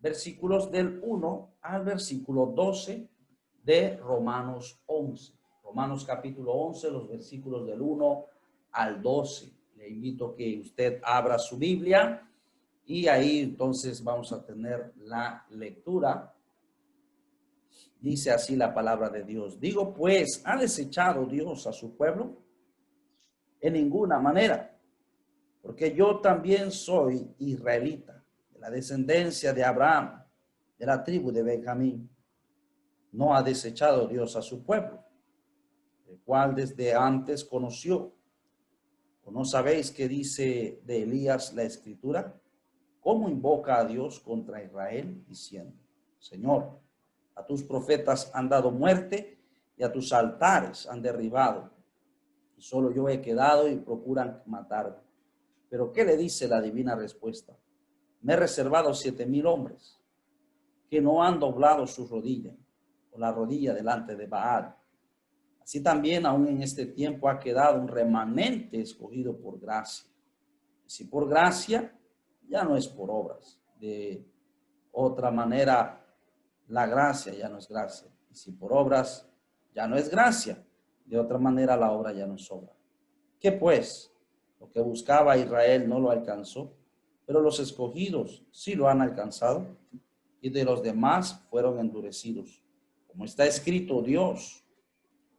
versículos del 1 al versículo 12 de Romanos 11. Romanos capítulo 11, los versículos del 1 al 12. Le invito a que usted abra su Biblia y ahí entonces vamos a tener la lectura. Dice así la palabra de Dios. Digo pues, ¿ha desechado Dios a su pueblo? En ninguna manera, porque yo también soy israelita, de la descendencia de Abraham, de la tribu de Benjamín. No ha desechado Dios a su pueblo, el cual desde antes conoció. ¿O no sabéis qué dice de Elías la Escritura? ¿Cómo invoca a Dios contra Israel, diciendo: Señor, a tus profetas han dado muerte y a tus altares han derribado, y solo yo he quedado y procuran matarme? Pero ¿qué le dice la divina respuesta? Me he reservado 7,000 hombres que no han doblado su rodilla o la rodilla delante de Baal. Así también aún en este tiempo ha quedado un remanente escogido por gracia. Y si por gracia, ya no es por obras. De otra manera, la gracia ya no es gracia. Y si por obras, ya no es gracia. De otra manera, la obra ya no es obra. ¿Qué pues? Lo que buscaba Israel no lo alcanzó, pero los escogidos sí lo han alcanzado, y de los demás fueron endurecidos. Como está escrito, Dios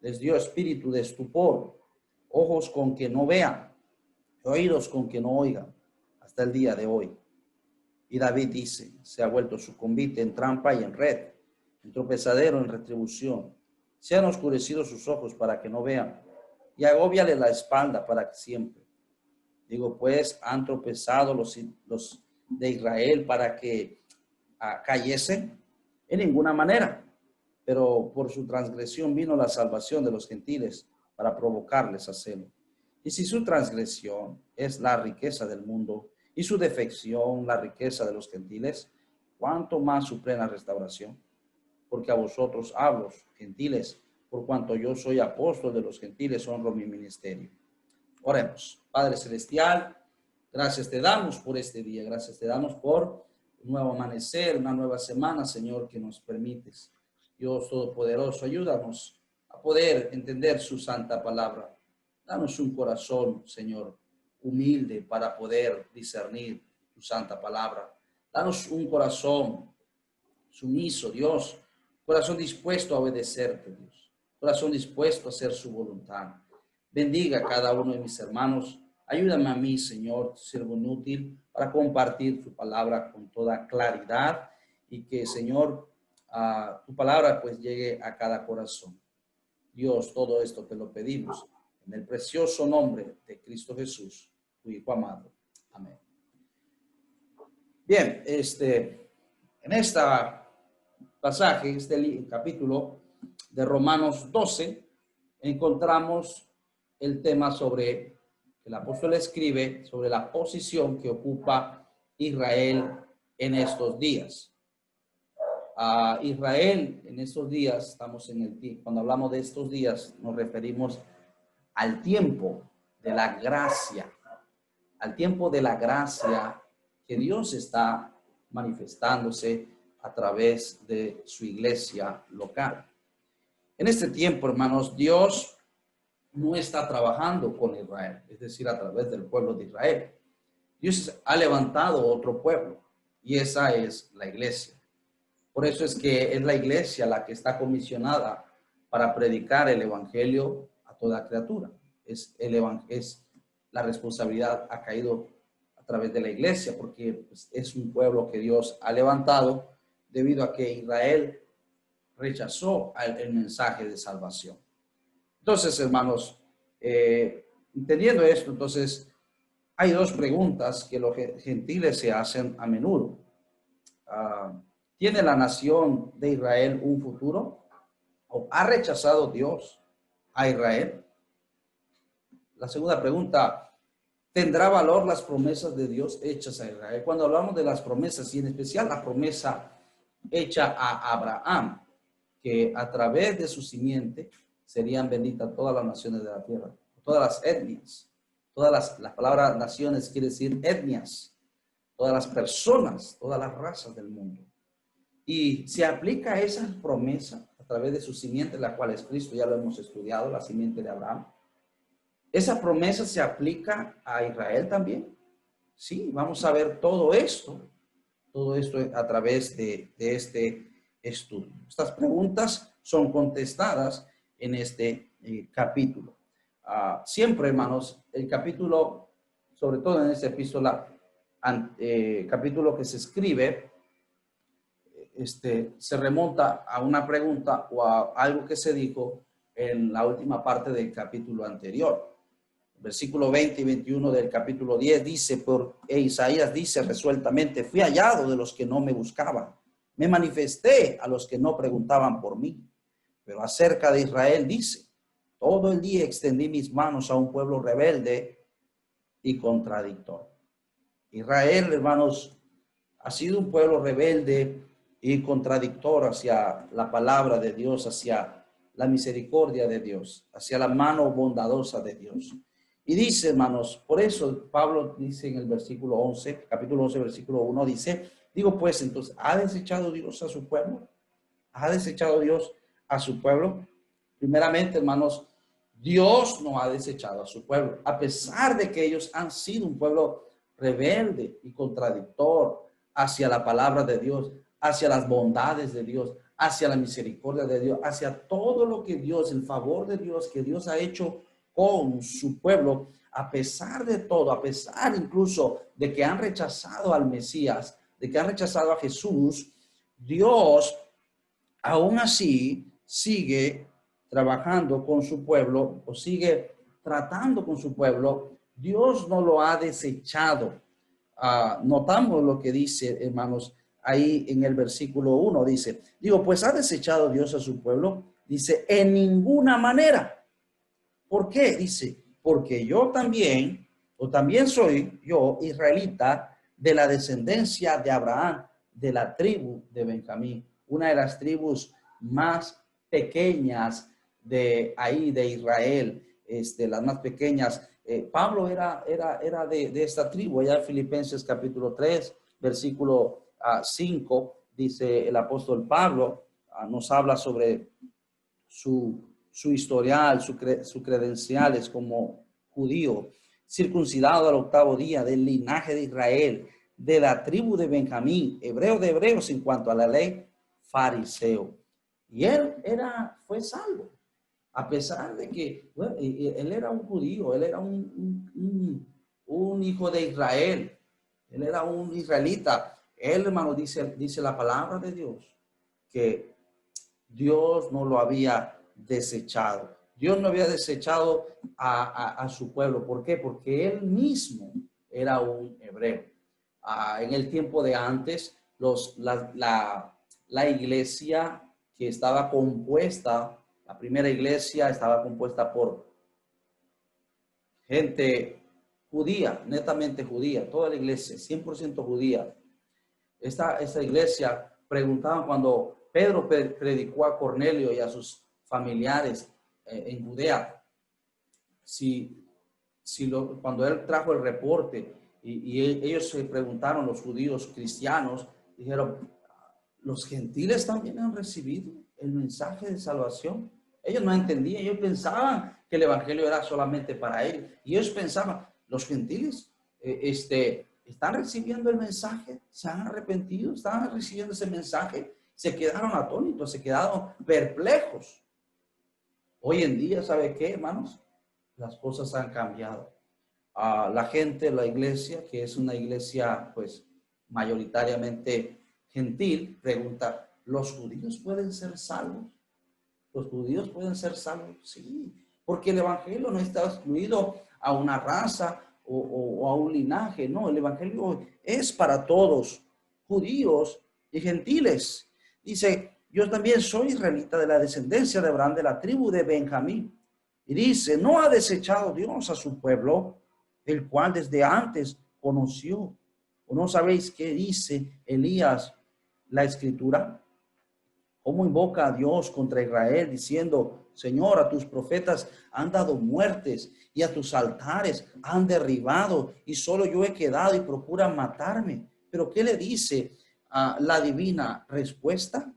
les dio espíritu de estupor, ojos con que no vean, oídos con que no oigan, hasta el día de hoy. Y David dice, se ha vuelto su convite en trampa y en red, en tropezadero, en retribución. Se han oscurecido sus ojos para que no vean, y agóbiale la espalda para que siempre. Digo, pues, han tropezado los de Israel para que cayesen. En ninguna manera. Pero por su transgresión vino la salvación de los gentiles para provocarles a celo. Y si su transgresión es la riqueza del mundo y su defección la riqueza de los gentiles, ¿cuánto más su plena restauración? Porque a vosotros hablo, gentiles, por cuanto yo soy apóstol de los gentiles, honro mi ministerio. Oremos. Padre Celestial, gracias te damos por este día, gracias te damos por un nuevo amanecer, una nueva semana, Señor, que nos permites. Dios Todopoderoso, ayúdanos a poder entender su santa palabra. Danos un corazón, Señor, humilde para poder discernir tu santa palabra. Danos un corazón sumiso, Dios, corazón dispuesto a obedecerte, Dios, corazón dispuesto a hacer su voluntad. Bendiga a cada uno de mis hermanos. Ayúdame a mí, Señor, siervo inútil, para compartir tu palabra con toda claridad y que, Señor, tu palabra pues llegue a cada corazón. Dios, todo esto te lo pedimos en el precioso nombre de Cristo Jesús, tu Hijo amado. Amén. Bien, en esta pasaje, este capítulo de Romanos 12, encontramos el tema sobre, el apóstol escribe sobre la posición que ocupa Israel en estos días. A Israel en estos días, estamos en el, cuando hablamos de estos días, nos referimos al tiempo de la gracia, al tiempo de la gracia que Dios está manifestándose a través de su iglesia local. En este tiempo, hermanos, Dios no está trabajando con Israel, es decir, a través del pueblo de Israel. Dios ha levantado otro pueblo y esa es la iglesia. Por eso es que es la iglesia la que está comisionada para predicar el evangelio a toda criatura. Es la responsabilidad ha caído a través de la iglesia porque pues, es un pueblo que Dios ha levantado debido a que Israel rechazó el mensaje de salvación. Entonces, hermanos, entendiendo esto, entonces hay dos preguntas que los gentiles se hacen a menudo. ¿Tiene la nación de Israel un futuro? ¿O ha rechazado Dios a Israel? La segunda pregunta, ¿tendrá valor las promesas de Dios hechas a Israel? Cuando hablamos de las promesas, y en especial la promesa hecha a Abraham, que a través de su simiente serían benditas todas las naciones de la tierra, todas las etnias. La palabra naciones quiere decir etnias, todas las personas, todas las razas del mundo. Y se aplica esa promesa a través de su simiente, la cual es Cristo, ya lo hemos estudiado, la simiente de Abraham. ¿Esa promesa se aplica a Israel también? Sí, vamos a ver todo esto a través de este estudio. Estas preguntas son contestadas en este capítulo. Siempre, hermanos, el capítulo, sobre todo en esta epístola, capítulo que se escribe, se remonta a una pregunta o a algo que se dijo en la última parte del capítulo anterior. Versículo 20 y 21 del capítulo 10 dice, Isaías dice resueltamente, fui hallado de los que no me buscaban, me manifesté a los que no preguntaban por mí. Pero acerca de Israel dice, todo el día extendí mis manos a un pueblo rebelde y contradictor. Israel, hermanos, ha sido un pueblo rebelde y contradictor hacia la palabra de Dios, hacia la misericordia de Dios, hacia la mano bondadosa de Dios. Y dice, hermanos, por eso Pablo dice en el versículo 11, capítulo 11, versículo 1, dice, digo pues, entonces, ¿ha desechado Dios a su pueblo? ¿Ha desechado Dios a su pueblo? Primeramente, hermanos, Dios no ha desechado a su pueblo, a pesar de que ellos han sido un pueblo rebelde y contradictor hacia la palabra de Dios, hacia las bondades de Dios, hacia la misericordia de Dios, hacia todo lo que Dios, el favor de Dios que Dios ha hecho con su pueblo. A pesar de todo, a pesar incluso de que han rechazado al Mesías, de que han rechazado a Jesús, Dios aún así sigue trabajando con su pueblo o sigue tratando con su pueblo. Dios no lo ha desechado. Notamos lo que dice, hermanos, ahí en el versículo 1, dice, digo, pues ¿ha desechado Dios a su pueblo? Dice, en ninguna manera. ¿Por qué? Dice, porque yo también, o también soy yo, israelita, de la descendencia de Abraham, de la tribu de Benjamín, una de las tribus más pequeñas de ahí, de Israel, las más pequeñas. Pablo era de esta tribu, allá en Filipenses capítulo 3, versículo 5, dice el apóstol Pablo, nos habla sobre su historial, su credenciales como judío, circuncidado al 8º día, del linaje de Israel, de la tribu de Benjamín, hebreo de hebreos en cuanto a la ley, fariseo. Y él fue salvo, a pesar de que bueno, él era un judío, él era un hijo de Israel, él era un israelita. Él, hermano, dice la palabra de Dios, que Dios no lo había desechado. Dios no había desechado a su pueblo. ¿Por qué? Porque él mismo era un hebreo. En el tiempo de antes, la iglesia que estaba compuesta, la primera iglesia estaba compuesta por gente judía, netamente judía, toda la iglesia, 100% judía. Esta iglesia preguntaban cuando Pedro predicó a Cornelio y a sus familiares en Judea, cuando él trajo el reporte y ellos se preguntaron, los judíos cristianos, dijeron, ¿los gentiles también han recibido el mensaje de salvación? Ellos no entendían, ellos pensaban que el evangelio era solamente para ellos. Y ellos pensaban, los gentiles están recibiendo el mensaje, se han arrepentido, están recibiendo ese mensaje, se quedaron atónitos, se quedaron perplejos. Hoy en día, ¿sabe qué, hermanos? Las cosas han cambiado. La gente, la iglesia, que es una iglesia pues mayoritariamente gentil, pregunta, ¿los judíos pueden ser salvos? ¿Los judíos pueden ser salvos? Sí, porque el evangelio no está excluido a una raza o a un linaje. No, el evangelio es para todos, judíos y gentiles. Dice, yo también soy israelita de la descendencia de Abraham, de la tribu de Benjamín. Y dice, ¿no ha desechado Dios a su pueblo, el cual desde antes conoció? ¿O no sabéis qué dice Elías la escritura? ¿Cómo invoca a Dios contra Israel diciendo, Señor, a tus profetas han dado muertes y a tus altares han derribado y solo yo he quedado y procuran matarme? Pero ¿qué le dice la divina respuesta?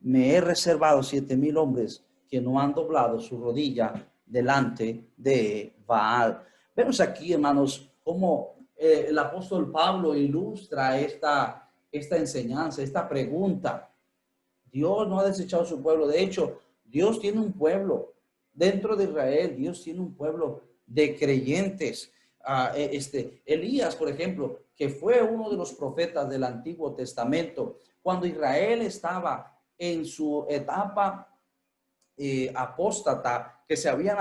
Me he reservado 7,000 hombres que no han doblado su rodilla delante de Baal. Vemos aquí, hermanos, cómo el apóstol Pablo ilustra esta enseñanza, esta pregunta. Dios no ha desechado su pueblo. De hecho, Dios tiene un pueblo dentro de Israel. Dios tiene un pueblo de creyentes. Elías, por ejemplo, que fue uno de los profetas del Antiguo Testamento, cuando Israel estaba en su etapa apóstata, que se habían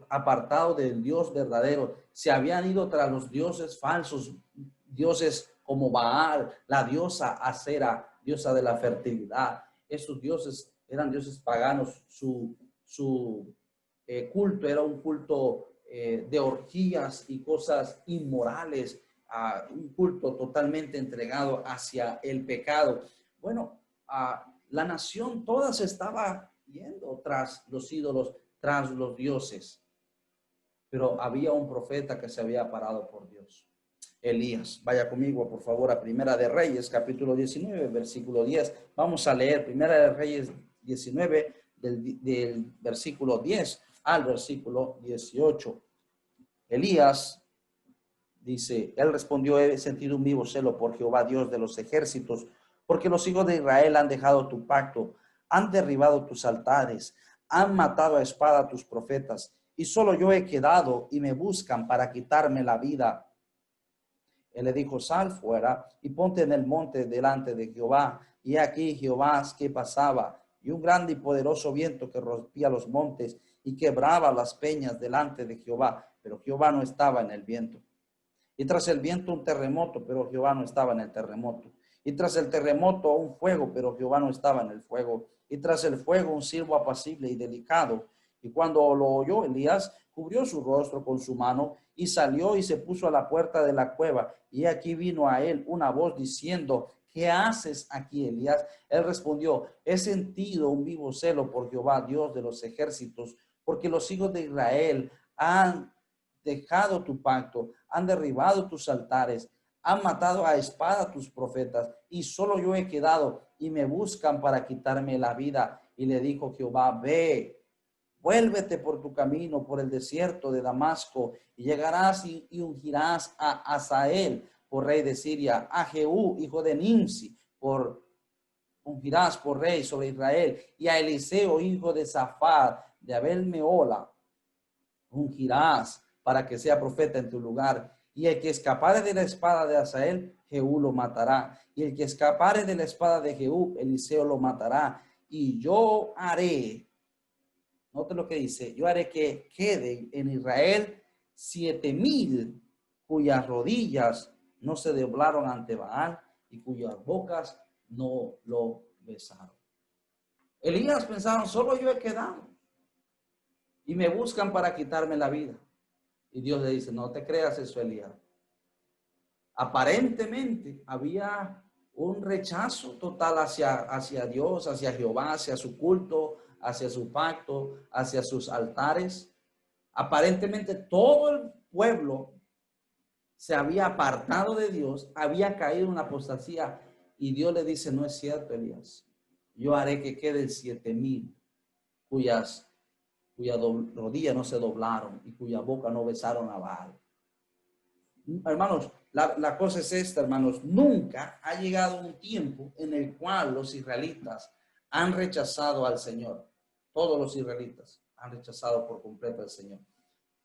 apartado del Dios verdadero, se habían ido tras los dioses falsos, dioses como Baal, la diosa Acera, diosa de la fertilidad. Esos dioses eran dioses paganos. Su culto era un culto de orgías y cosas inmorales, un culto totalmente entregado hacia el pecado. Bueno, la nación toda se estaba yendo tras los ídolos, tras los dioses, pero había un profeta que se había parado por Dios, Elías. Vaya conmigo, por favor, a Primera de Reyes, capítulo 19, versículo 10. Vamos a leer Primera de Reyes 19, del versículo 10 al versículo 18. Elías dice, él respondió, he sentido un vivo celo por Jehová, Dios de los ejércitos, porque los hijos de Israel han dejado tu pacto, han derribado tus altares, han matado a espada a tus profetas, y solo yo he quedado y me buscan para quitarme la vida. Él le dijo, sal fuera y ponte en el monte delante de Jehová. Y aquí Jehová que pasaba, y un grande y poderoso viento que rompía los montes y quebraba las peñas delante de Jehová, pero Jehová no estaba en el viento. Y tras el viento un terremoto, pero Jehová no estaba en el terremoto. Y tras el terremoto un fuego, pero Jehová no estaba en el fuego. Y tras el fuego un silbo apacible y delicado. Y cuando lo oyó Elías, cubrió su rostro con su mano y salió y se puso a la puerta de la cueva. Y aquí vino a él una voz diciendo, ¿qué haces aquí, Elías? Él respondió, he sentido un vivo celo por Jehová, Dios de los ejércitos, porque los hijos de Israel han dejado tu pacto, han derribado tus altares, han matado a espada tus profetas, y solo yo he quedado, y me buscan para quitarme la vida. Y le dijo Jehová, ve, vuélvete por tu camino, por el desierto de Damasco, y llegarás y ungirás a Hazael por rey de Siria, a Jehú, hijo de Nimsi, ungirás por rey sobre Israel, y a Eliseo, hijo de Safat, de Abel Meola, ungirás para que sea profeta en tu lugar. Y el que escapare de la espada de Hazael, Jehú lo matará. Y el que escapare de la espada de Jehú, Eliseo lo matará. Y yo haré, note lo que dice, yo haré que queden en Israel 7,000 cuyas rodillas no se doblaron ante Baal y cuyas bocas no lo besaron. Elías pensaba, solo yo he quedado y me buscan para quitarme la vida. Y Dios le dice, no te creas eso, Elías. Aparentemente había un rechazo total hacia Dios, hacia Jehová, hacia su culto, hacia su pacto, hacia sus altares. Aparentemente todo el pueblo se había apartado de Dios, había caído en una apostasía. Y Dios le dice, no es cierto, Elías. Yo haré que queden 7,000 cuyas rodillas no se doblaron y cuya boca no besaron a Baal. Hermanos, la cosa es esta, hermanos. Nunca ha llegado un tiempo en el cual los israelitas han rechazado al Señor. Todos los israelitas han rechazado por completo al Señor.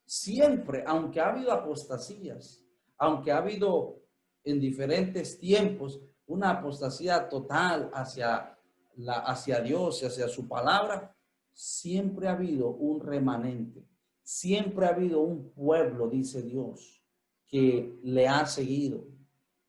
Siempre, aunque ha habido apostasías, aunque ha habido en diferentes tiempos una apostasía total hacia Dios y hacia su palabra, siempre ha habido un remanente, siempre ha habido un pueblo, dice Dios, que le ha seguido,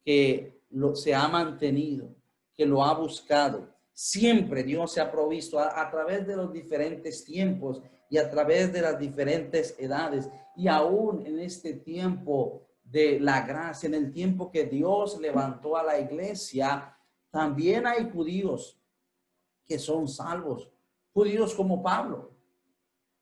que se ha mantenido, que lo ha buscado. Siempre Dios se ha provisto a través de los diferentes tiempos y a través de las diferentes edades. Y aún en este tiempo de la gracia, en el tiempo que Dios levantó a la iglesia, también hay judíos que son salvos. Judíos como Pablo,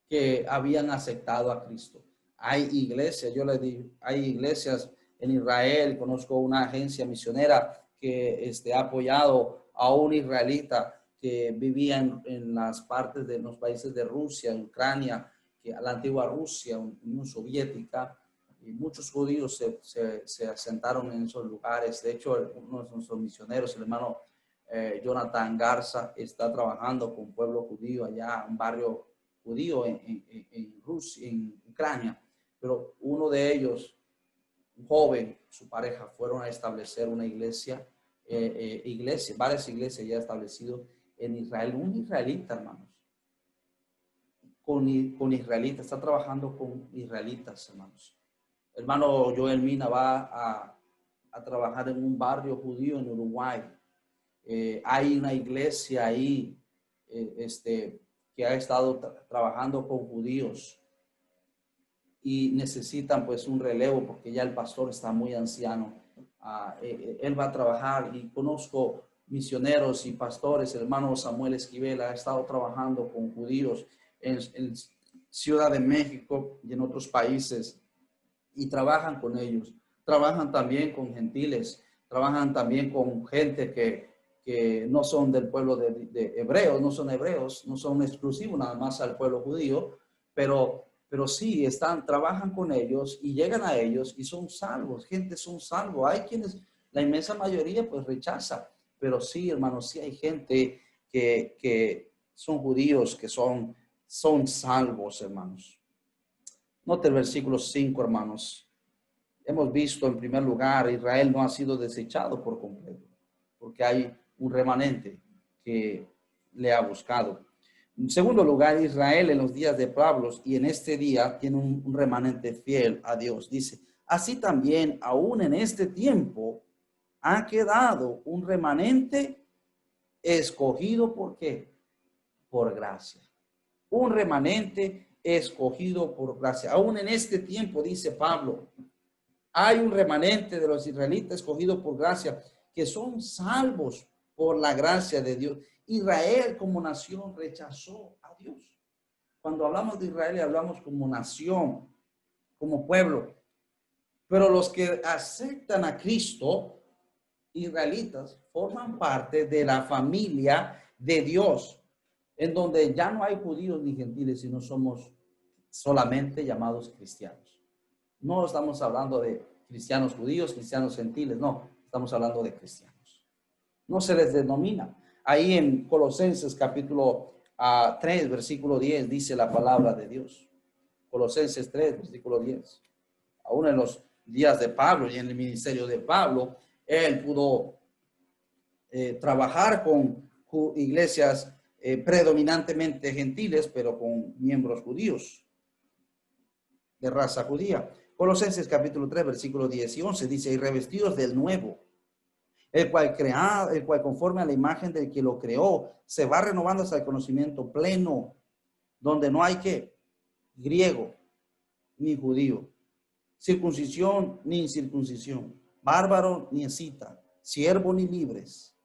que habían aceptado a Cristo. Hay iglesias, yo les digo, hay iglesias en Israel, conozco una agencia misionera que ha apoyado a un israelita que vivía en las partes de los países de Rusia, en Ucrania, que la antigua Rusia, Unión Soviética, y muchos judíos se asentaron en esos lugares. De hecho, uno de nuestros misioneros, el hermano Jonathan Garza, está trabajando con pueblo judío allá, un barrio judío en Rusia, en Ucrania. Pero uno de ellos, un joven, su pareja, fueron a establecer una iglesia, varias iglesias ya establecidas en Israel. Un israelita, hermanos, con israelitas, está trabajando con israelitas, hermanos. Hermano Joel Mina va a trabajar en un barrio judío en Uruguay. Hay una iglesia ahí que ha estado trabajando con judíos y necesitan pues un relevo porque ya el pastor está muy anciano. Él va a trabajar, y conozco misioneros y pastores. El hermano Samuel Esquivel ha estado trabajando con judíos en Ciudad de México y en otros países, y trabajan con ellos. Trabajan también con gentiles, trabajan también con gente que no son del pueblo de hebreos, no son hebreos, no son exclusivos nada más al pueblo judío, pero sí trabajan con ellos y llegan a ellos y son salvos. Gente son salvos. Hay quienes, la inmensa mayoría pues rechaza, pero sí, hermanos, sí hay gente que son judíos, que son salvos, hermanos. Note el versículo 5, hermanos. Hemos visto en primer lugar, Israel no ha sido desechado por completo, porque hay un remanente que le ha buscado. En segundo lugar, Israel en los días de Pablo y en este día tiene un remanente fiel a Dios. Dice, así también aún en este tiempo ha quedado un remanente escogido. ¿Por qué? Por gracia. Un remanente escogido por gracia. Aún en este tiempo, dice Pablo, hay un remanente de los israelitas escogido por gracia, que son salvos por la gracia de Dios. Israel como nación rechazó a Dios. Cuando hablamos de Israel, hablamos como nación, como pueblo. Pero los que aceptan a Cristo, israelitas, forman parte de la familia de Dios, en donde ya no hay judíos ni gentiles, sino somos solamente llamados cristianos. No estamos hablando de cristianos judíos, cristianos gentiles, no, estamos hablando de cristianos. No se les denomina. Ahí en Colosenses capítulo 3, versículo 10, dice la palabra de Dios. Colosenses 3, versículo 10. Aún en los días de Pablo y en el ministerio de Pablo, él pudo trabajar con iglesias predominantemente gentiles, pero con miembros judíos, de raza judía. Colosenses capítulo 3, versículo 10 y 11 dice, y revestidos del nuevo, el cual conforme a la imagen del que lo creó, se va renovando hasta el conocimiento pleno, donde no hay que griego ni judío, circuncisión ni incircuncisión, bárbaro ni escita, siervo ni libres,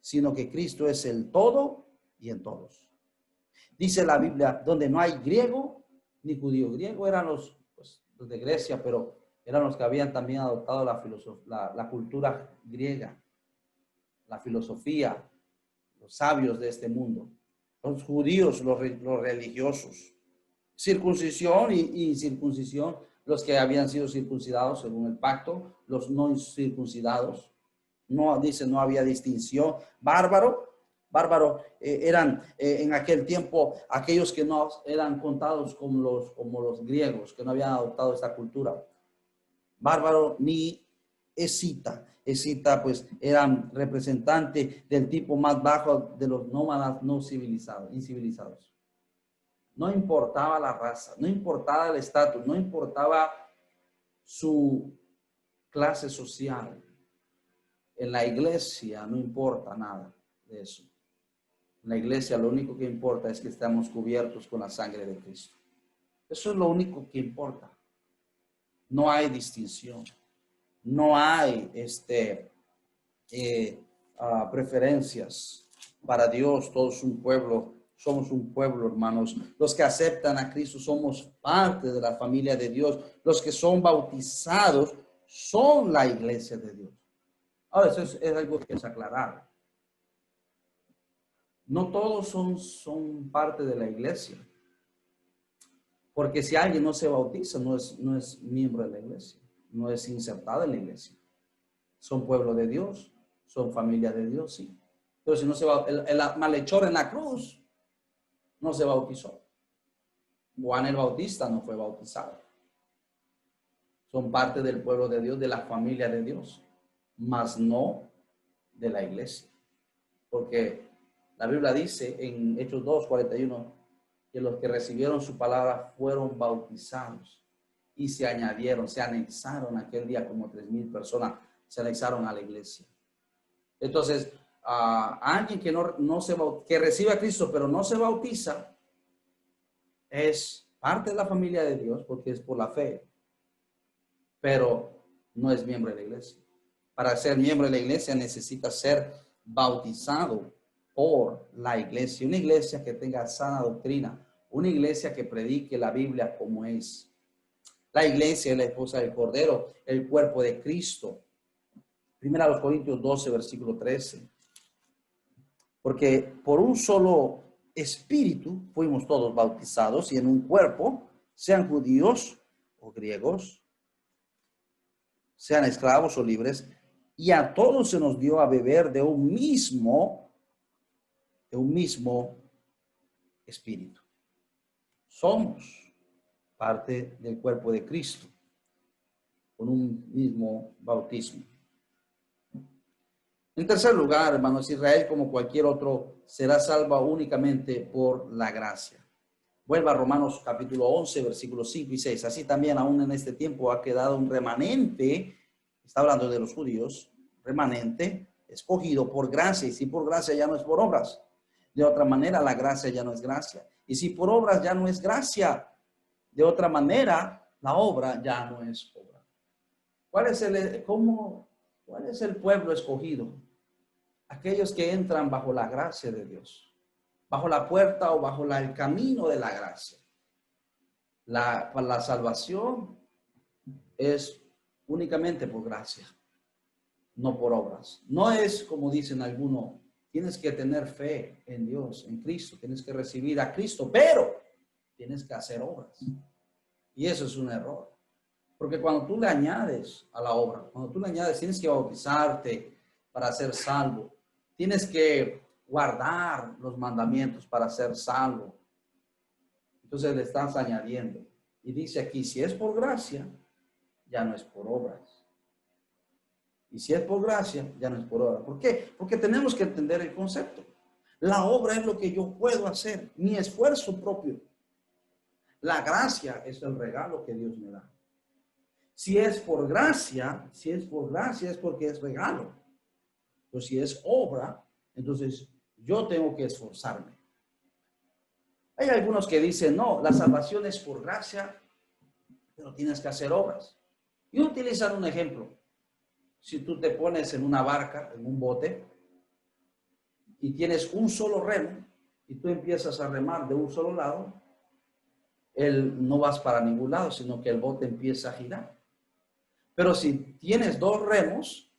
sino que Cristo es el todo y en todos. Dice la Biblia, donde no hay griego ni judío. Griego eran los de Grecia, pero eran los que habían también adoptado la cultura griega, la filosofía, los sabios de este mundo. Los judíos, los religiosos. Circuncisión y incircuncisión, los que habían sido circuncidados según el pacto, los no circuncidados. No, dice, no había distinción. Bárbaro eran en aquel tiempo aquellos que no eran contados como los griegos, que no habían adoptado esta cultura. Bárbaro ni escita. Escita pues eran representantes del tipo más bajo de los nómadas no civilizados, incivilizados. No importaba la raza, no importaba el estatus, no importaba su clase social. En la iglesia no importa nada de eso. En la iglesia lo único que importa es que estamos cubiertos con la sangre de Cristo. Eso es lo único que importa. No hay distinción. No hay preferencias. Para Dios todos un pueblo. Somos un pueblo, hermanos. Los que aceptan a Cristo somos parte de la familia de Dios. Los que son bautizados son la iglesia de Dios. Ahora, eso es algo que es aclarar. No todos son parte de la iglesia. Porque si alguien no se bautiza, no es miembro de la iglesia. No es insertado en la iglesia. Son pueblo de Dios. Son familia de Dios, sí. Pero si no se va, el malhechor en la cruz no se bautizó. Juan el Bautista no fue bautizado. Son parte del pueblo de Dios, de la familia de Dios, mas no de la iglesia. Porque la Biblia dice en Hechos 2:41 que los que recibieron su palabra fueron bautizados y se añadieron, se anexaron aquel día como 3,000 personas, se anexaron a la iglesia. Entonces, alguien que recibe a Cristo pero no se bautiza, es parte de la familia de Dios porque es por la fe, pero no es miembro de la iglesia. Para ser miembro de la iglesia necesita ser bautizado por la iglesia, una iglesia que tenga sana doctrina, una iglesia que predique la Biblia como es. La iglesia es la esposa del Cordero, el cuerpo de Cristo. Primera a los Corintios 12, versículo 13. Porque por un solo espíritu fuimos todos bautizados y en un cuerpo, sean judíos o griegos, sean esclavos o libres, y a todos se nos dio a beber de un mismo espíritu. Somos parte del cuerpo de Cristo con un mismo bautismo. En tercer lugar, hermanos, Israel, como cualquier otro, será salva únicamente por la gracia. Vuelva a Romanos capítulo 11, versículos 5 y 6. Así también aún en este tiempo ha quedado un remanente, está hablando de los judíos, remanente, escogido por gracia. Y si por gracia ya no es por obras. De otra manera, la gracia ya no es gracia. Y si por obras ya no es gracia, de otra manera, la obra ya no es obra. ¿Cuál es el pueblo escogido? Aquellos que entran bajo la gracia de Dios, bajo la puerta o bajo el camino de la gracia. La salvación es únicamente por gracia, no por obras. No es como dicen algunos, tienes que tener fe en Dios, en Cristo, tienes que recibir a Cristo, pero tienes que hacer obras. Y eso es un error. Porque cuando tú le añades a la obra, cuando tú le añades, tienes que bautizarte para ser salvo. Tienes que guardar los mandamientos para ser salvo. Entonces le estás añadiendo. Y dice aquí, si es por gracia, ya no es por obras. Y si es por gracia, ya no es por obras. ¿Por qué? Porque tenemos que entender el concepto. La obra es lo que yo puedo hacer, mi esfuerzo propio. La gracia es el regalo que Dios me da. Si es por gracia es porque es regalo. Pero si es obra, entonces yo tengo que esforzarme. Hay algunos que dicen, no, la salvación es por gracia, pero tienes que hacer obras. Y utilizan un ejemplo. Si tú te pones en una barca, en un bote, y tienes un solo remo, y tú empiezas a remar de un solo lado, no vas para ningún lado, sino que el bote empieza a girar. Pero si tienes dos remos,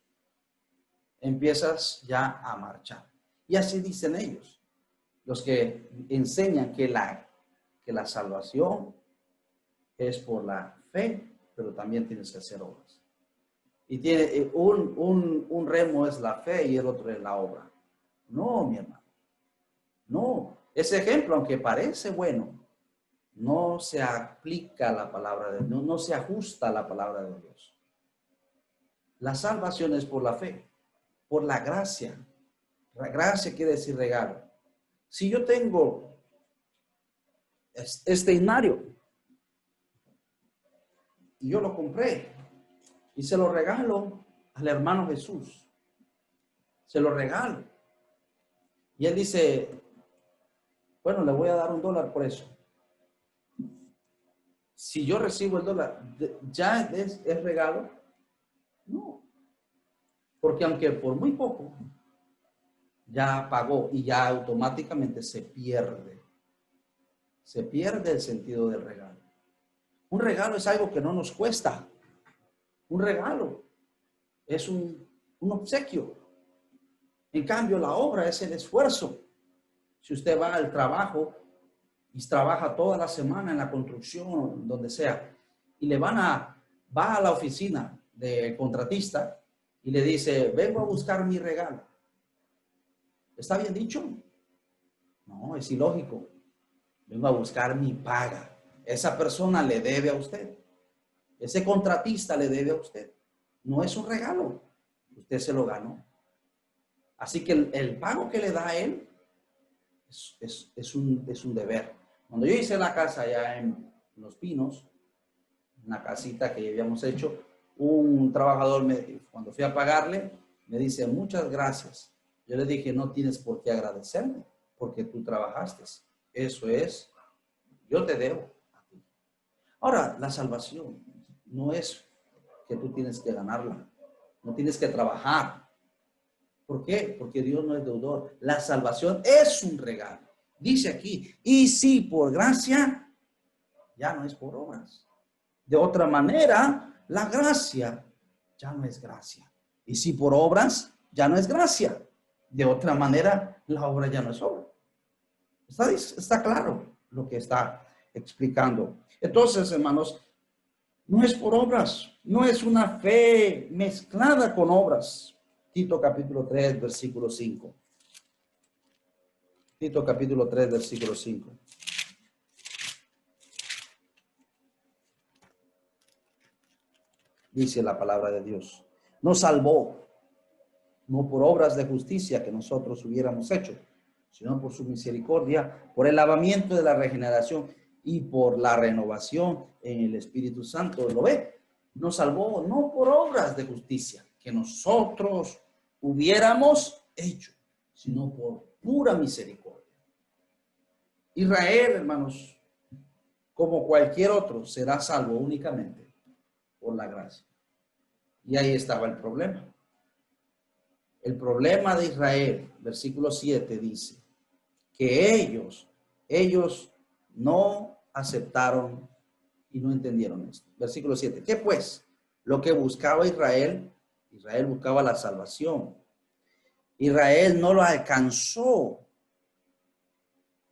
empiezas ya a marchar. Y así dicen ellos, los que enseñan que la salvación es por la fe, pero también tienes que hacer obras. Y tiene un remo es la fe y el otro es la obra. No, mi hermano. No, ese ejemplo, aunque parece bueno, no se aplica a la palabra de Dios, no se ajusta a la palabra de Dios. La salvación es por la fe, por la gracia. La gracia quiere decir regalo. Si yo tengo este himnario y yo lo compré y se lo regalo al hermano Jesús, se lo regalo. Y él dice, bueno, le voy a dar $1 por eso. Si yo recibo el dólar, ¿ya es regalo? No. Porque aunque por muy poco, ya pagó y ya automáticamente se pierde. Se pierde el sentido del regalo. Un regalo es algo que no nos cuesta. Un regalo es un un obsequio. En cambio, la obra es el esfuerzo. Si usted va al trabajo y trabaja toda la semana en la construcción, donde sea, y va a la oficina del contratista y le dice, vengo a buscar mi regalo. ¿Está bien dicho? No, es ilógico. Vengo a buscar mi paga. Esa persona le debe a usted. Ese contratista le debe a usted. No es un regalo. Usted se lo ganó. Así que el pago que le da a él es un deber. Cuando yo hice la casa allá en Los Pinos, una casita que habíamos hecho, un trabajador, cuando fui a pagarle, me dice, muchas gracias. Yo le dije, no tienes por qué agradecerme, porque tú trabajaste. Eso es, yo te debo a ti. Ahora, la salvación no es que tú tienes que ganarla, no tienes que trabajar. ¿Por qué? Porque Dios no es deudor. La salvación es un regalo. Dice aquí, y si por gracia, ya no es por obras. De otra manera, la gracia ya no es gracia. Y si por obras, ya no es gracia. De otra manera, la obra ya no es obra. Está claro lo que está explicando. Entonces, hermanos, no es por obras, no es una fe mezclada con obras. Tito capítulo 3, versículo 5. Tito capítulo 3, versículo 5. Dice la palabra de Dios. Nos salvó, no por obras de justicia que nosotros hubiéramos hecho, sino por su misericordia, por el lavamiento de la regeneración y por la renovación en el Espíritu Santo. ¿Lo ve? Nos salvó no por obras de justicia que nosotros hubiéramos hecho, sino por pura misericordia. Israel, hermanos, como cualquier otro, será salvo únicamente por la gracia. Y ahí estaba el problema. El problema de Israel, versículo 7 dice, que ellos no aceptaron y no entendieron esto. Versículo 7. ¿Qué pues? Lo que buscaba Israel buscaba la salvación. Israel no lo alcanzó,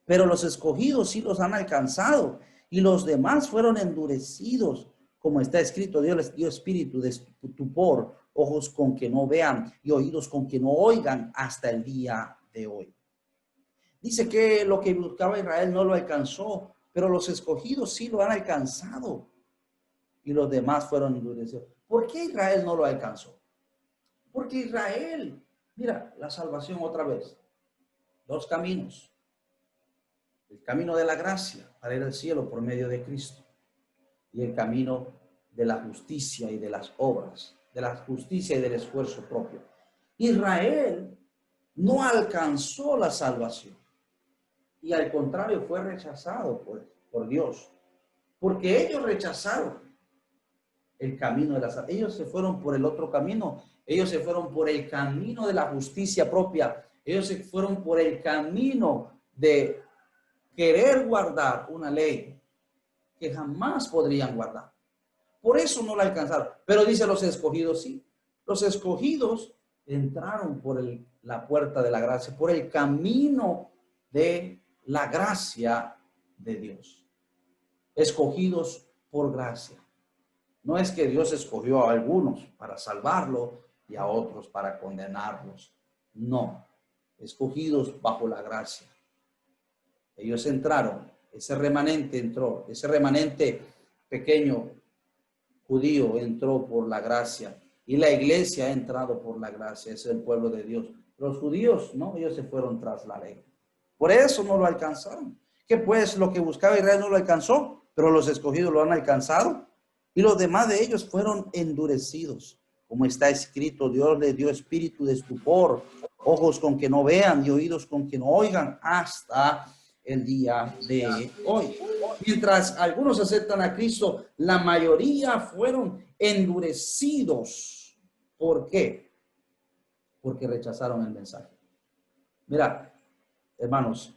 pero los escogidos sí los han alcanzado y los demás fueron endurecidos, como está escrito, Dios les dio espíritu de estupor, ojos con que no vean y oídos con que no oigan hasta el día de hoy. Dice que lo que buscaba Israel no lo alcanzó, pero los escogidos sí lo han alcanzado y los demás fueron endurecidos. ¿Por qué Israel no lo alcanzó? Porque Israel, mira, la salvación otra vez, dos caminos. El camino de la gracia para ir al cielo por medio de Cristo y el camino de la justicia y de las obras, de la justicia y del esfuerzo propio. Israel no alcanzó la salvación y al contrario fue rechazado por Dios, porque ellos rechazaron el camino de la salvación. Ellos se fueron por el otro camino, ellos se fueron por el camino de la justicia propia, ellos se fueron por el camino de querer guardar una ley que jamás podrían guardar. Por eso no la alcanzaron. Pero dice los escogidos, sí. Los escogidos entraron por la puerta de la gracia, por el camino de la gracia de Dios. Escogidos por gracia. No es que Dios escogió a algunos para salvarlo y a otros para condenarlos. No. Escogidos bajo la gracia. Ellos entraron, ese remanente entró, ese remanente pequeño judío entró por la gracia y la iglesia ha entrado por la gracia, es el pueblo de Dios. Los judíos, no, ellos se fueron tras la ley. Por eso no lo alcanzaron. Que pues lo que buscaba Israel no lo alcanzó, pero los escogidos lo han alcanzado y los demás de ellos fueron endurecidos. Como está escrito, Dios les dio espíritu de estupor, ojos con que no vean y oídos con que no oigan hasta el día de hoy. Mientras algunos aceptan a Cristo, la mayoría fueron endurecidos. ¿Por qué? Porque rechazaron el mensaje. Mira, hermanos,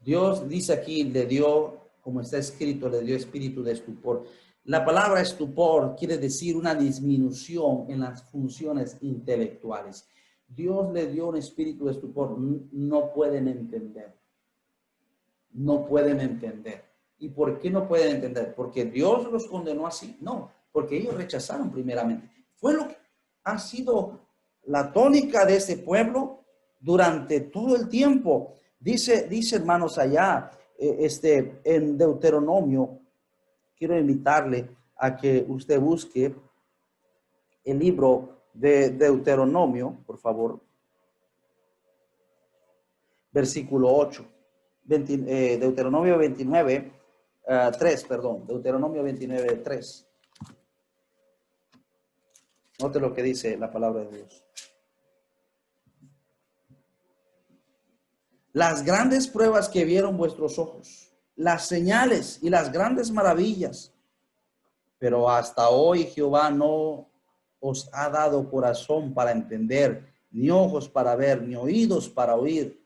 Dios dice aquí, le dio como está escrito, le dio espíritu de estupor. La palabra estupor quiere decir una disminución en las funciones intelectuales. Dios le dio un espíritu de estupor. No pueden entender. No pueden entender. ¿Y por qué no pueden entender? ¿Porque Dios los condenó así? No, porque ellos rechazaron primeramente. Fue lo que ha sido la tónica de ese pueblo durante todo el tiempo. Dice hermanos allá, en Deuteronomio, quiero invitarle a que usted busque el libro de Deuteronomio, por favor, versículo 8, Deuteronomio 29, 3, perdón, Deuteronomio 29, 3. Note lo que dice la palabra de Dios. Las grandes pruebas que vieron vuestros ojos, las señales y las grandes maravillas, pero hasta hoy Jehová no os ha dado corazón para entender, ni ojos para ver, ni oídos para oír.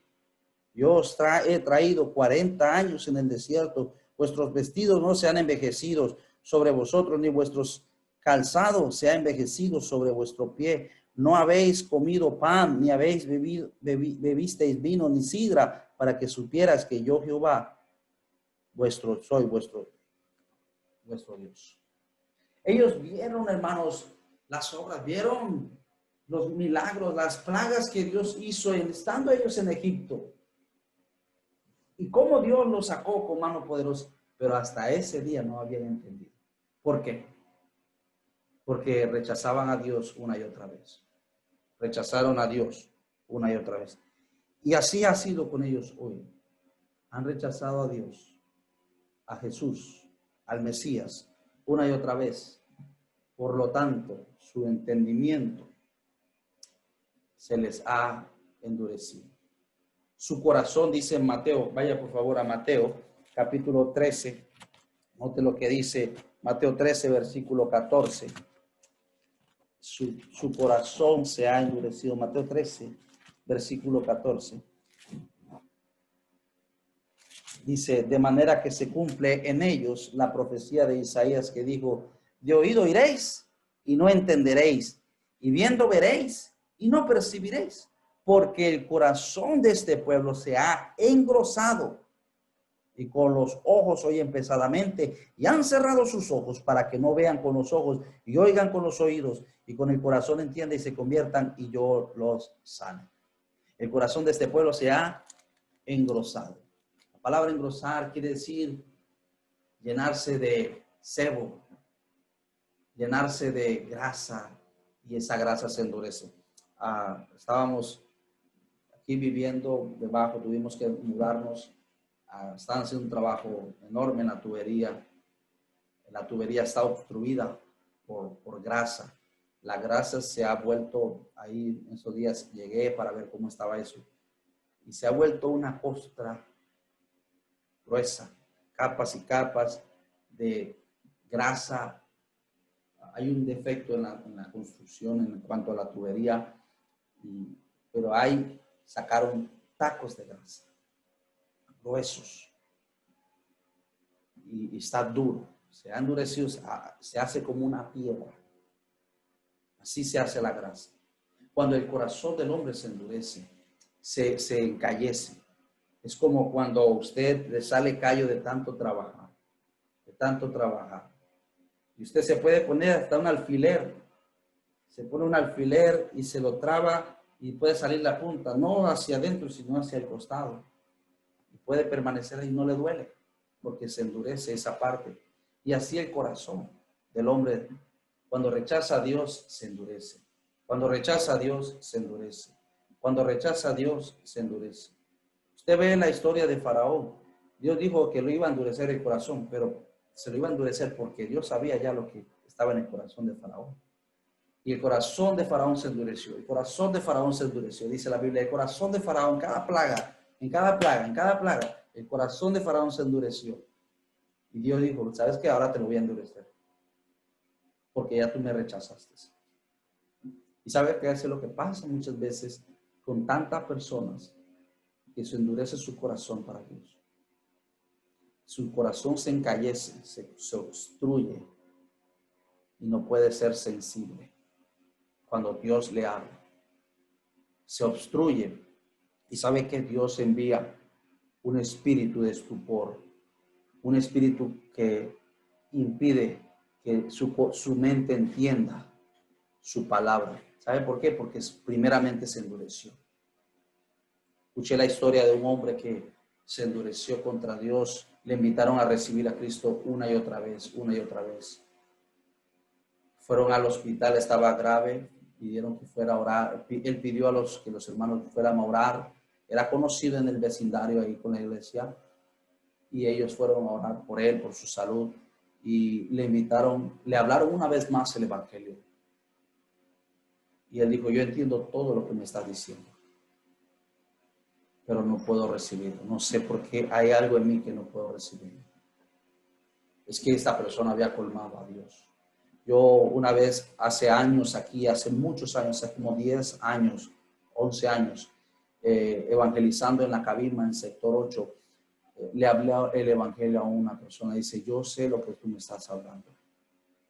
Yo os he traído 40 años en el desierto, vuestros vestidos no se han envejecido sobre vosotros, ni vuestros calzados se ha envejecido sobre vuestro pie. No habéis comido pan, ni habéis bebisteis vino, ni sidra, para que supieras que yo Jehová, soy vuestro Dios. Ellos vieron, hermanos, las obras, vieron los milagros, las plagas que Dios hizo estando ellos en Egipto. Y cómo Dios los sacó con mano poderosa. Pero hasta ese día no habían entendido. ¿Por qué? Porque rechazaban a Dios una y otra vez. Rechazaron a Dios una y otra vez. Y así ha sido con ellos hoy. Han rechazado a Dios, a Jesús, al Mesías, una y otra vez. Por lo tanto, su entendimiento se les ha endurecido. Su corazón, dice en Mateo, vaya por favor a Mateo, capítulo 13. Note lo que dice Mateo 13, versículo 14. Su corazón se ha endurecido. Mateo 13, versículo 14. Dice, de manera que se cumple en ellos la profecía de Isaías que dijo, de oído iréis y no entenderéis, y viendo veréis y no percibiréis, porque el corazón de este pueblo se ha engrosado y con los ojos oyen pesadamente y han cerrado sus ojos para que no vean con los ojos y oigan con los oídos y con el corazón entiendan y se conviertan y yo los sane. El corazón de este pueblo se ha engrosado. La palabra engrosar quiere decir llenarse de sebo, llenarse de grasa y esa grasa se endurece. Estábamos aquí viviendo debajo, tuvimos que mudarnos. Están haciendo un trabajo enorme en la tubería. La tubería está obstruida por grasa. La grasa se ha vuelto, ahí en esos días llegué para ver cómo estaba eso, y se ha vuelto una costra gruesa, capas y capas de grasa. Hay un defecto en la construcción en cuanto a la tubería, pero sacaron tacos de grasa gruesos y está duro, se ha endurecido, se hace como una piedra. Así se hace la grasa. Cuando el corazón del hombre se endurece, se encallece. Es como cuando a usted le sale callo de tanto trabajar, Y usted se puede poner hasta un alfiler. Se pone un alfiler y se lo traba y puede salir la punta, no hacia adentro, sino hacia el costado. Y puede permanecer ahí, no le duele, porque se endurece esa parte. Y así el corazón del hombre, cuando rechaza a Dios, se endurece. Cuando rechaza a Dios, se endurece. Cuando rechaza a Dios, se endurece. Usted ve la historia de Faraón. Dios dijo que lo iba a endurecer el corazón, pero se lo iba a endurecer porque Dios sabía ya lo que estaba en el corazón de Faraón. Y el corazón de Faraón se endureció. El corazón de Faraón se endureció. Dice la Biblia, el corazón de Faraón, en cada plaga, el corazón de Faraón se endureció. Y Dios dijo, ¿sabes qué? Ahora te lo voy a endurecer. Porque ya tú me rechazaste. Y ¿sabe qué es lo que pasa muchas veces con tantas personas? Que se endurece su corazón para Dios. su corazón se encallece, se obstruye y no puede ser sensible cuando Dios le habla. Se obstruye y sabe que Dios envía un espíritu de estupor, un espíritu que impide que su mente entienda su palabra. ¿Sabe por qué? Porque primeramente se endureció. Escuché la historia de un hombre que se endureció contra Dios. Le invitaron a recibir a Cristo una y otra vez, una y otra vez. Fueron al hospital, estaba grave, pidieron que fuera a orar. Él pidió que los hermanos fueran a orar. Era conocido en el vecindario ahí con la iglesia. Y ellos fueron a orar por él, por su salud. Y le invitaron, le hablaron una vez más el evangelio. Y él dijo, yo entiendo todo lo que me estás diciendo, pero no puedo recibirlo. No sé por qué hay algo en mí que no puedo recibirlo. Es que esta persona había colmado a Dios. Yo una vez, hace años aquí, hace muchos años, hace como 10 años, 11 años, evangelizando en la cabina en sector 8, le hablé el evangelio a una persona. Dice, yo sé lo que tú me estás hablando.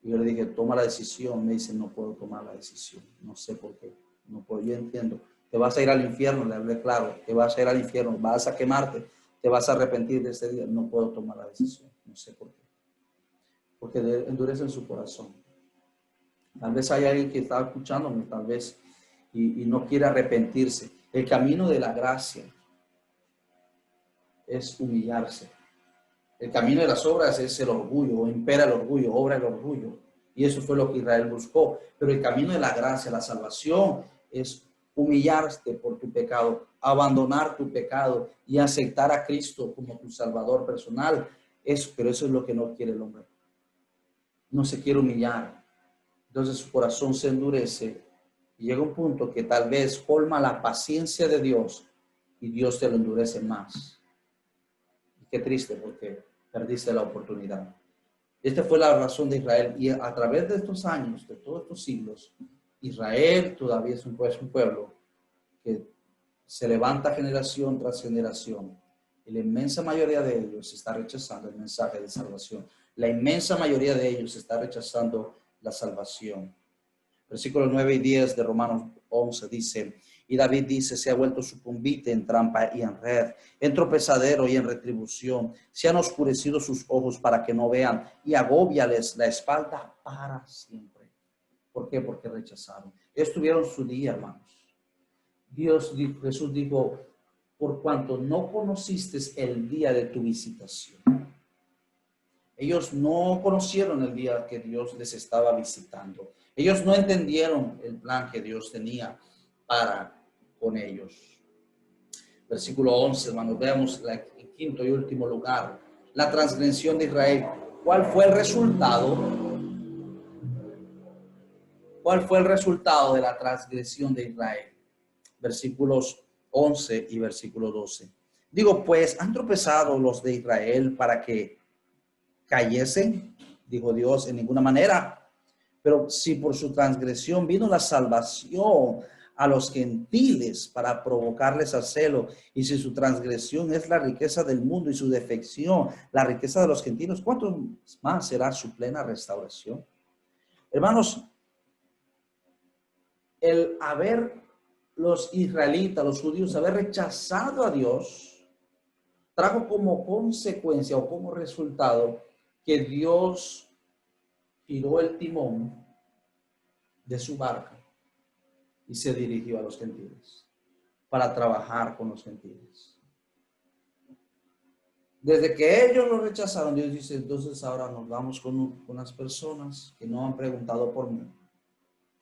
Y yo le dije, toma la decisión. Me dice, no puedo tomar la decisión. No sé por qué. No puedo. Yo entiendo. Te vas a ir al infierno, le hablé claro. Te vas a ir al infierno, vas a quemarte, te vas a arrepentir de ese día. No puedo tomar la decisión. No sé por qué. Porque endurece en su corazón. Tal vez hay alguien que está escuchándome, tal vez, y no quiere arrepentirse. El camino de la gracia es humillarse. El camino de las obras es el orgullo, impera el orgullo, obra el orgullo. Y eso fue lo que Israel buscó. Pero el camino de la gracia, la salvación, es humillarte por tu pecado, abandonar tu pecado y aceptar a Cristo como tu Salvador personal. Pero eso es lo que no quiere el hombre. No se quiere humillar. Entonces su corazón se endurece y llega un punto que tal vez colma la paciencia de Dios y Dios te lo endurece más. Y qué triste, porque perdiste la oportunidad. Esta fue la razón de Israel. Y a través de estos años, de todos estos siglos, Israel todavía es un pueblo que se levanta generación tras generación. Y la inmensa mayoría de ellos está rechazando el mensaje de salvación. La inmensa mayoría de ellos está rechazando la salvación. Versículos 9 y 10 de Romanos 11 dice, y David dice, se ha vuelto su convite en trampa y en red, en tropezadero y en retribución. Se han oscurecido sus ojos para que no vean y agóbiales la espalda para siempre. ¿Por qué? Porque rechazaron. Ellos tuvieron su día, hermanos. Jesús dijo, por cuanto no conociste el día de tu visitación. Ellos no conocieron el día que Dios les estaba visitando. Ellos no entendieron el plan que Dios tenía para con ellos. Versículo 11, hermanos, veamos el quinto y último lugar. La transgresión de Israel. ¿Cuál fue el resultado? ¿Cuál fue el resultado de la transgresión de Israel? Versículos 11 y versículo 12. Digo, pues, ¿han tropezado los de Israel para que cayesen? Dijo Dios, en ninguna manera. Pero si por su transgresión vino la salvación a los gentiles para provocarles a celo, y si su transgresión es la riqueza del mundo y su defección, la riqueza de los gentiles, ¿cuánto más será su plena restauración? Hermanos, el haber los israelitas, los judíos, haber rechazado a Dios, trajo como consecuencia o como resultado que Dios giró el timón de su barca y se dirigió a los gentiles para trabajar con los gentiles. Desde que ellos lo rechazaron, Dios dice, entonces ahora nos vamos con unas personas que no han preguntado por mí.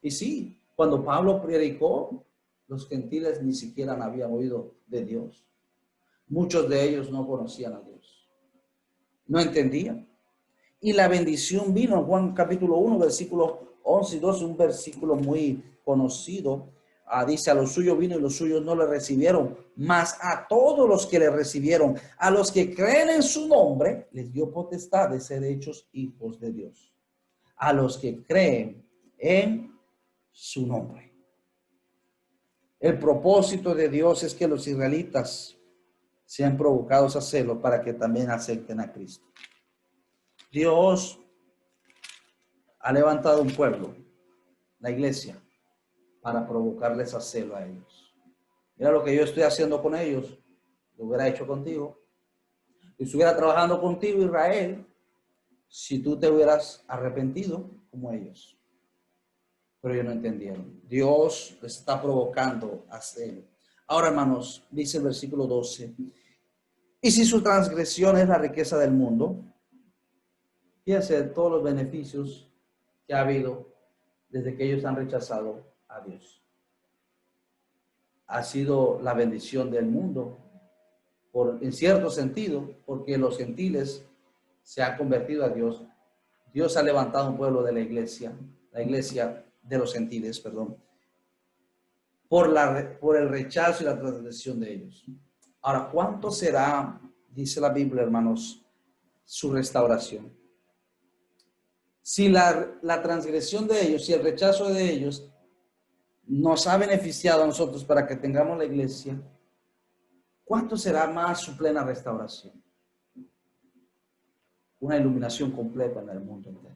Y sí, cuando Pablo predicó, los gentiles ni siquiera habían oído de Dios. Muchos de ellos no conocían a Dios. No entendían. Y la bendición vino en Juan capítulo 1, versículos 11 y 12, un versículo muy conocido. Dice, a los suyos vino y los suyos no le recibieron, mas a todos los que le recibieron, a los que creen en su nombre, les dio potestad de ser hechos hijos de Dios. A los que creen en su nombre. El propósito de Dios es que los israelitas sean provocados a celo para que también acepten a Cristo. Dios ha levantado un pueblo, la iglesia, para provocarles a celo a ellos. Mira lo que yo estoy haciendo con ellos, lo hubiera hecho contigo. Y estuviera trabajando contigo, Israel, si tú te hubieras arrepentido como ellos. Pero ellos no entendieron. Dios les está provocando a celo. Ahora, hermanos, dice el versículo 12. Y si su transgresión es la riqueza del mundo, fíjense todos los beneficios que ha habido desde que ellos han rechazado a Dios. Ha sido la bendición del mundo, en cierto sentido, porque los gentiles se han convertido a Dios. Dios ha levantado un pueblo de la iglesia de los gentiles, perdón, por el rechazo y la transgresión de ellos. Ahora, ¿cuánto será, dice la Biblia, hermanos, su restauración? Si la transgresión de ellos, si el rechazo de ellos nos ha beneficiado a nosotros para que tengamos la iglesia, ¿cuánto será más su plena restauración? Una iluminación completa en el mundo entero.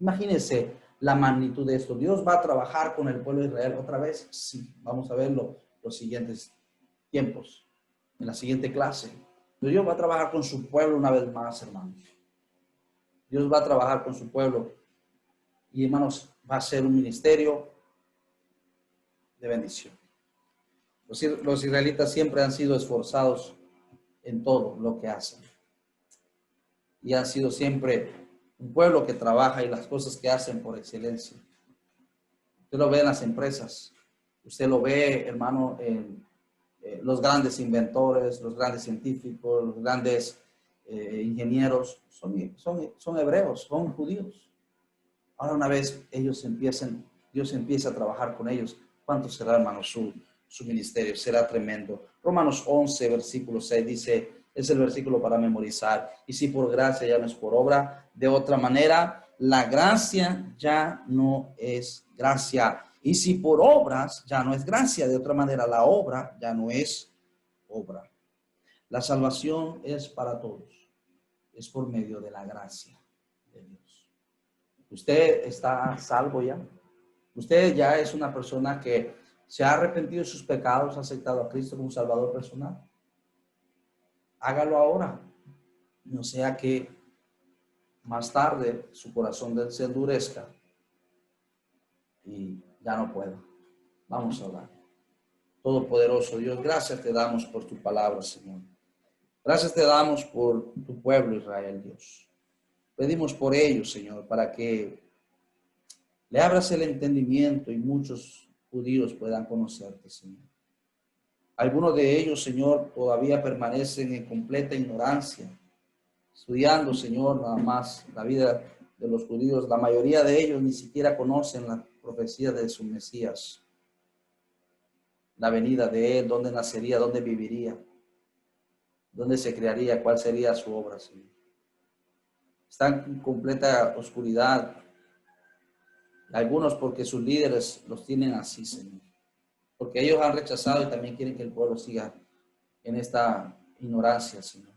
Imagínense la magnitud de esto. ¿Dios va a trabajar con el pueblo de Israel otra vez? Sí, vamos a verlo los siguientes tiempos, en la siguiente clase. Pero Dios va a trabajar con su pueblo una vez más, hermanos. Dios va a trabajar con su pueblo y, hermanos, va a ser un ministerio de bendición. Los israelitas siempre han sido esforzados en todo lo que hacen. Y han sido siempre un pueblo que trabaja y las cosas que hacen por excelencia. Usted lo ve en las empresas. Usted lo ve, hermano, en los grandes inventores, los grandes científicos, los grandes ingenieros. Son hebreos, son judíos. Ahora una vez Dios empieza a trabajar con ellos. ¿Cuánto será, hermano, su ministerio? Será tremendo. Romanos 11, versículo 6 dice, es el versículo para memorizar. Y si por gracia ya no es por obra, de otra manera, la gracia ya no es gracia. Y si por obras ya no es gracia, de otra manera, la obra ya no es obra. La salvación es para todos. Es por medio de la gracia de Dios. Usted está salvo ya. Usted ya es una persona que se ha arrepentido de sus pecados, ha aceptado a Cristo como Salvador personal. Hágalo ahora. No sea que más tarde su corazón se endurezca y ya no pueda. Vamos a orar. Todopoderoso Dios, gracias te damos por tu palabra, Señor. Gracias te damos por tu pueblo Israel, Dios. Pedimos por ellos, Señor, para que le abras el entendimiento y muchos judíos puedan conocerte, Señor. Algunos de ellos, Señor, todavía permanecen en completa ignorancia, estudiando, Señor, nada más la vida de los judíos. La mayoría de ellos ni siquiera conocen la profecía de su Mesías, la venida de él, dónde nacería, dónde viviría, dónde se crearía, cuál sería su obra, Señor. Están en completa oscuridad. Algunos porque sus líderes los tienen así, Señor. Porque ellos han rechazado y también quieren que el pueblo siga en esta ignorancia, Señor.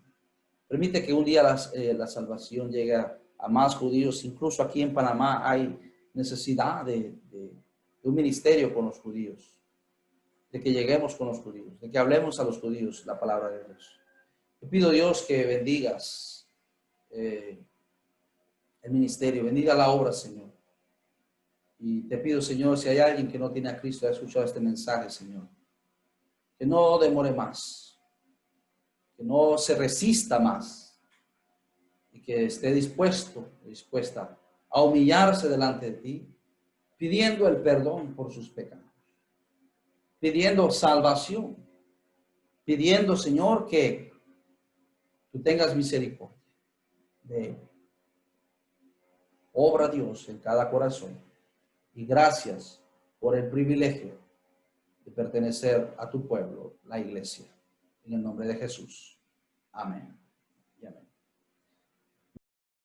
Permite que un día la salvación llegue a más judíos. Incluso aquí en Panamá hay necesidad de un ministerio con los judíos. De que lleguemos con los judíos. De que hablemos a los judíos la palabra de Dios. Te pido, Dios, que bendigas el ministerio. Bendiga la obra, Señor. Y te pido, Señor, si hay alguien que no tiene a Cristo, ha escuchado este mensaje, Señor, que no demore más, que no se resista más y que esté dispuesta a humillarse delante de ti, pidiendo el perdón por sus pecados, pidiendo salvación, pidiendo, Señor, que tú tengas misericordia de él. Obra Dios en cada corazón. Y gracias por el privilegio de pertenecer a tu pueblo, la iglesia. En el nombre de Jesús. Amén.